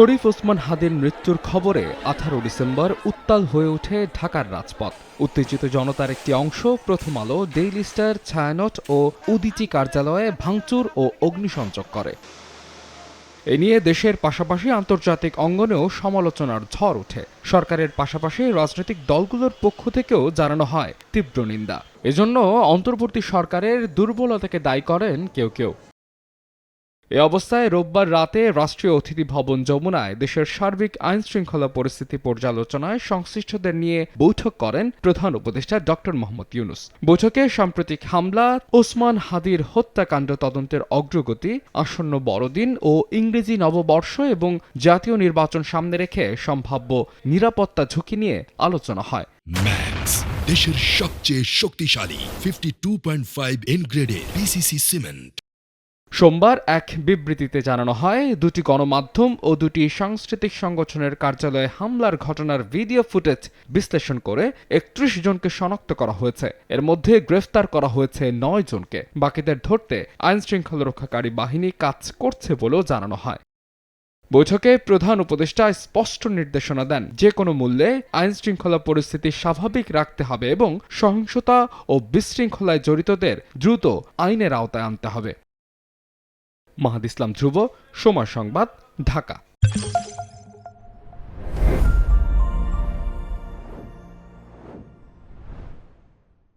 শরীফ ওসমান হাদির মৃত্যুর খবরে 18 ডিসেম্বর উত্তাল হয়ে ওঠে ঢাকার রাজপথ। উত্তেজিত জনতার একটি অংশ প্রথম আলো, ডেইলি স্টার, ছায়ানট ও উদীচী কার্যালয়ে ভাঙচুর ও অগ্নিসংযোগ করে। এ নিয়ে দেশের পাশাপাশি আন্তর্জাতিক অঙ্গনেও সমালোচনার ঝড় ওঠে। সরকারের পাশাপাশি রাজনৈতিক দলগুলোর পক্ষ থেকেও জানানো হয় তীব্র নিন্দা। এজন্য অন্তর্বর্তী সরকারের দুর্বলতাকে দায়ী করেন কেউ কেউ। এ অবস্থায় রোববার রাতে রাষ্ট্রীয় অতিথি ভবন যমুনায় দেশের সার্বিক আইন শৃঙ্খলা পরিস্থিতি পর্যালোচনায় সংশ্লিষ্টদের নিয়ে বৈঠক করেন প্রধান উপদেষ্টা ডক্টর মোহাম্মদ ইউনূস। বৈঠকে সাম্প্রতিক হামলা, ওসমান হাদির হত্যাকাণ্ড তদন্তের অগ্রগতি, আসন্ন বড়দিন ও ইংরেজি নববর্ষ এবং জাতীয় নির্বাচন সামনে রেখে সম্ভাব্য নিরাপত্তা ঝুঁকি নিয়ে আলোচনা হয়। ম্যাক্স, দেশের সবচেয়ে শক্তিশালী 52.5 এন গ্রেডের পিসিসি সিমেন্ট। সোমবার এক বিবৃতিতে জানানো হয়, দুটি গণমাধ্যম ও দুটি সাংস্কৃতিক সংগঠনের কার্যালয়ে হামলার ঘটনার ভিডিও ফুটেজ বিশ্লেষণ করে 31 জনকে শনাক্ত করা হয়েছে। এর মধ্যে গ্রেফতার করা হয়েছে 9 জনকে। বাকিদের ধরতে আইন শৃঙ্খলা রক্ষাকারী বাহিনী কাজ করছে বলেও জানানো হয়। বৈঠকে প্রধান উপদেষ্টা স্পষ্ট নির্দেশনা দেন, যে কোনো মূল্যে আইন শৃঙ্খলা পরিস্থিতি স্বাভাবিক রাখতে হবে এবং সহিংসতা ও বিশৃঙ্খলায় জড়িতদের দ্রুত আইনের আওতায় আনতে হবে। মাহাদ ইসলাম ধ্রুব, সময় সংবাদ, ঢাকা।